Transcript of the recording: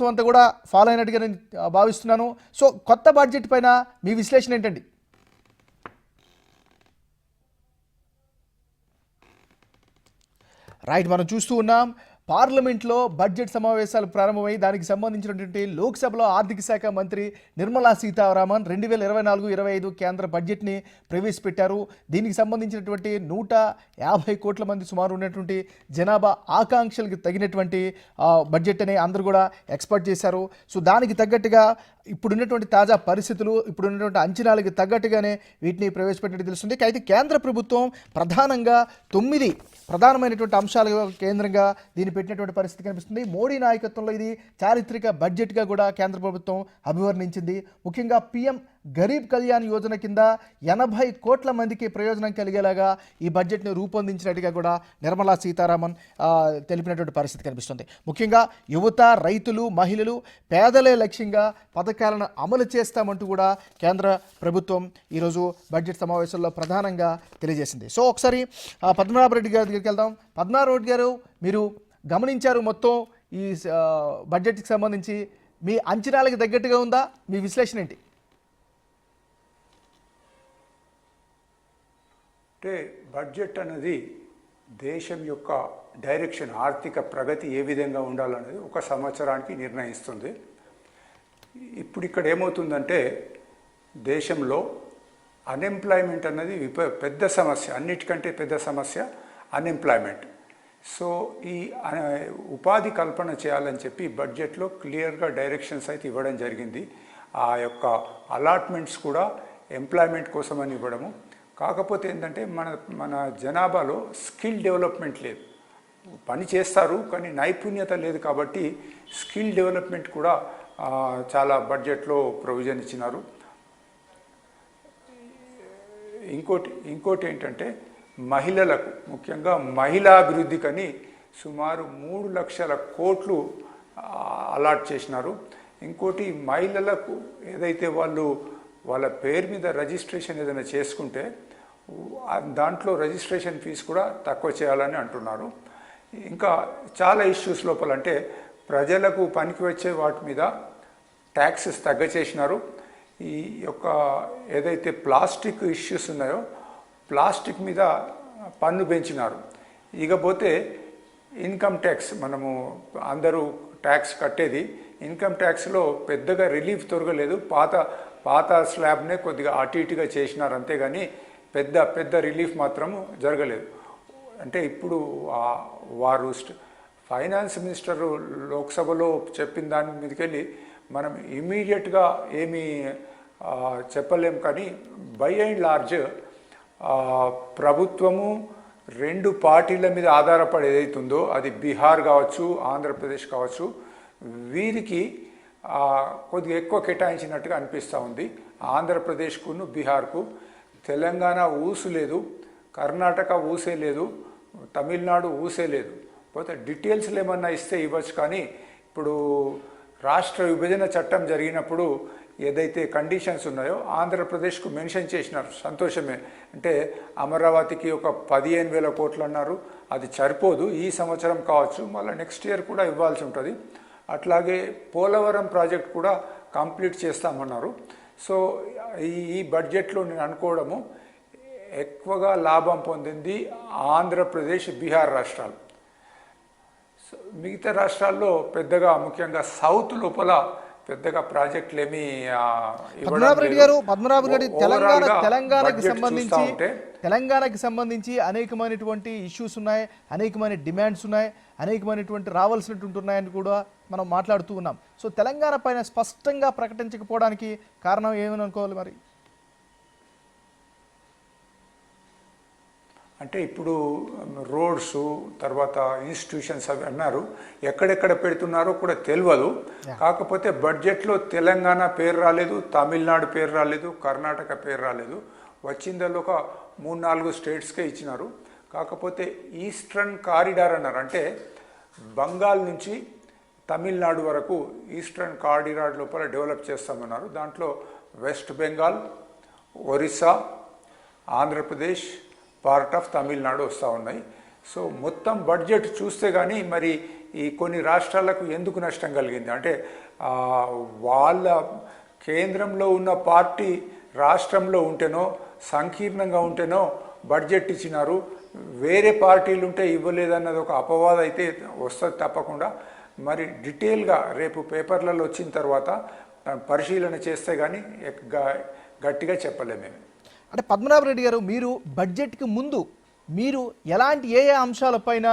సారాంశం అంతా కూడా ఫాలో అయినట్టుగా నేను భావిస్తున్నాను. సో కొత్త బడ్జెట్ పైన మీ విశ్లేషణ ఏంటండి? రైట్, మనం చూస్తూ ఉన్నాం పార్లమెంట్లో బడ్జెట్ సమావేశాలు ప్రారంభమై దానికి సంబంధించినటువంటి లోక్సభలో ఆర్థిక శాఖ మంత్రి నిర్మలా సీతారామన్ 2024-25 కేంద్ర బడ్జెట్ని ప్రవేశపెట్టారు. దీనికి సంబంధించినటువంటి 150 కోట్ల మంది సుమారు ఉన్నటువంటి జనాభా ఆకాంక్షలకు తగినటువంటి బడ్జెట్ అని అందరూ కూడా ఎక్స్పెక్ట్ చేశారు. సో దానికి తగ్గట్టుగా ఇప్పుడున్నటువంటి తాజా పరిస్థితులు, ఇప్పుడున్నటువంటి అంచనాలకు తగ్గట్టుగానే వీటిని ప్రవేశపెట్టినట్టు తెలుస్తుంది. అయితే కేంద్ర ప్రభుత్వం ప్రధానంగా 9 ప్రధానమైనటువంటి అంశాల కేంద్రంగా దీన్ని పెట్టినటువంటి పరిస్థితి కనిపిస్తుంది. మోడీ నాయకత్వంలో ఇది చారిత్రక బడ్జెట్గా కూడా కేంద్ర ప్రభుత్వం అభివర్ణించింది. ముఖ్యంగా పీఎం గరీబ్ కళ్యాణ్ యోజన కింద 80 కోట్ల మందికి ప్రయోజనం కలిగేలాగా ఈ బడ్జెట్ని రూపొందించినట్టుగా కూడా నిర్మలా సీతారామన్ తెలిపినటువంటి పరిస్థితి కనిపిస్తుంది. ముఖ్యంగా యువత, రైతులు, మహిళలు, పేదలే లక్ష్యంగా పథకాలను అమలు చేస్తామంటూ కూడా కేంద్ర ప్రభుత్వం ఈరోజు బడ్జెట్ సమావేశంలో ప్రధానంగా తెలియజేసింది. సో ఒకసారి పద్మనాభరెడ్డి గారి దగ్గరికి వెళ్దాం. పద్మనాభరెడ్డి గారు, మీరు గమనించారు మొత్తం ఈ బడ్జెట్కి సంబంధించి, మీ అంచనాలకు తగ్గట్టుగా ఉందా? మీ విశ్లేషణ ఏంటి? అంటే బడ్జెట్ అనేది దేశం యొక్క డైరెక్షన్, ఆర్థిక ప్రగతి ఏ విధంగా ఉండాలనేది ఒక సంవత్సరానికి నిర్ణయిస్తుంది. ఇప్పుడు ఇక్కడ ఏమవుతుందంటే దేశంలో అన్ఎంప్లాయ్మెంట్ అన్నది పెద్ద సమస్య, అన్నిటికంటే పెద్ద సమస్య అన్ఎంప్లాయ్మెంట్. సో ఈ ఉపాధి కల్పన చేయాలని చెప్పి బడ్జెట్లో క్లియర్గా డైరెక్షన్స్ అయితే ఇవ్వడం జరిగింది. ఆ యొక్క అలాట్మెంట్స్ కూడా ఎంప్లాయ్మెంట్ కోసమని ఇవ్వడము. కాకపోతే ఏంటంటే మన జనాభాలో స్కిల్ డెవలప్మెంట్ లేదు. పని చేస్తారు కానీ నైపుణ్యత లేదు. కాబట్టి స్కిల్ డెవలప్మెంట్ కూడా చాలా బడ్జెట్లో ప్రొవిజన్ ఇచ్చినారు. ఇంకోటి ఏంటంటే మహిళలకు, ముఖ్యంగా మహిళా అభివృద్ధికని సుమారు 3 లక్షల కోట్లు అలాట్ చేసినారు. ఇంకోటి మహిళలకు ఏదైతే వాళ్ళ పేరు మీద రిజిస్ట్రేషన్ ఏదైనా చేసుకుంటే దాంట్లో రిజిస్ట్రేషన్ ఫీజు కూడా తక్కువ చేయాలని అంటున్నారు. ఇంకా చాలా ఇష్యూస్ లోపల అంటే ప్రజలకు పనికి వచ్చే వాటి మీద ట్యాక్సెస్ తగ్గచేసినారు. ఈ యొక్క ఏదైతే ప్లాస్టిక్ ఇష్యూస్ ఉన్నాయో ప్లాస్టిక్ మీద పన్ను పెంచినారు. ఇకపోతే ఇన్కమ్ ట్యాక్స్, మనము అందరూ ట్యాక్స్ కట్టేది, ఇన్కమ్ ట్యాక్స్లో పెద్దగా రిలీఫ్ దొరకలేదు. పాత స్లాబ్నే కొద్దిగా అటు ఇటుగా చేసినారు, అంతేగాని పెద్ద రిలీఫ్ మాత్రము జరగలేదు. అంటే ఇప్పుడు వారు ఫైనాన్స్ మినిస్టర్ లోక్సభలో చెప్పిన దాని మీదకెళ్ళి మనం ఇమీడియట్గా ఏమీ చెప్పలేం. కానీ బై అండ్ లార్జ్ ప్రభుత్వము 2 పార్టీల మీద ఆధారపడి ఏదైతుందో, అది బీహార్ కావచ్చు, ఆంధ్రప్రదేశ్ కావచ్చు, వీరికి కొద్దిగా ఎక్కువ కేటాయించినట్టుగా అనిపిస్తూ ఉంది. ఆంధ్రప్రదేశ్కును బీహార్కు. తెలంగాణ ఊసు లేదు, కర్ణాటక ఊసే లేదు, తమిళనాడు ఊసే లేదు. పోతే డీటెయిల్స్లు ఏమన్నా ఇస్తే ఇవ్వచ్చు. కానీ ఇప్పుడు రాష్ట్ర విభజన చట్టం జరిగినప్పుడు ఏదైతే కండిషన్స్ ఉన్నాయో ఆంధ్రప్రదేశ్కు మెన్షన్ చేసినారు, సంతోషమే. అంటే అమరావతికి ఒక 15,000 కోట్లు అన్నారు, అది సరిపోదు, ఈ సంవత్సరం కావచ్చు, మళ్ళీ నెక్స్ట్ ఇయర్ కూడా ఇవ్వాల్సి ఉంటుంది. అట్లాగే పోలవరం ప్రాజెక్ట్ కూడా కంప్లీట్ చేస్తామన్నారు. సో ఈ బడ్జెట్లో నేను అనుకోవడము ఎక్కువగా లాభం పొందింది ఆంధ్రప్రదేశ్, బీహార్ రాష్ట్రాలు. మిగతా రాష్ట్రాల్లో పెద్దగా, ముఖ్యంగా సౌత్ లోపల పెద్దగా ప్రాజెక్టులు ఏమీ పద్మనాభరెడ్డి గారు తెలంగాణకి సంబంధించి అనేకమైనటువంటి ఇష్యూస్ ఉన్నాయి, అనేకమైన డిమాండ్స్ ఉన్నాయి, అనేకమైనటువంటి రావాల్సినటువంటి ఉన్నాయని కూడా మనం మాట్లాడుతూ ఉన్నాం. సో తెలంగాణ పైన స్పష్టంగా ప్రకటించకపోవడానికి కారణం ఏమని అనుకోవాలి మరి? అంటే ఇప్పుడు రోడ్స్, తర్వాత ఇన్స్టిట్యూషన్స్ అవి అన్నారు, ఎక్కడెక్కడ పెడుతున్నారో కూడా తెలియదు. కాకపోతే బడ్జెట్లో తెలంగాణ పేరు రాలేదు, తమిళనాడు పేరు రాలేదు, కర్ణాటక పేరు రాలేదు. వచ్చిందల్లో ఒక 3-4 స్టేట్స్కే ఇచ్చినారు. కాకపోతే ఈస్టర్న్ కారిడార్ అన్నారు, అంటే బంగాల్ నుంచి తమిళనాడు వరకు ఈస్టర్న్ కారిడార్ లోపల డెవలప్ చేస్తామన్నారు. దాంట్లో west Bengal, Orissa, Andhra Pradesh, part of Tamil Nadu వస్తూ ఉన్నాయి. సో మొత్తం బడ్జెట్ చూస్తే కానీ మరి ఈ కొన్ని రాష్ట్రాలకు ఎందుకు నష్టం కలిగింది అంటే వాళ్ళ కేంద్రంలో ఉన్న పార్టీ రాష్ట్రంలో ఉంటేనో సంకీర్ణంగా ఉంటేనో బడ్జెట్ ఇచ్చినారు, వేరే పార్టీలు ఉంటే ఇవ్వలేదన్నది ఒక అపవాదం అయితే వస్తుంది తప్పకుండా. మరి డీటెయిల్గా రేపు పేపర్లలో వచ్చిన తర్వాత పరిశీలన చేస్తే కానీ గట్టిగా చెప్పలేము మేము. అంటే పద్మనాభరెడ్డి గారు, మీరు బడ్జెట్కి ముందు మీరు ఎలాంటి ఏ అంశాలపైన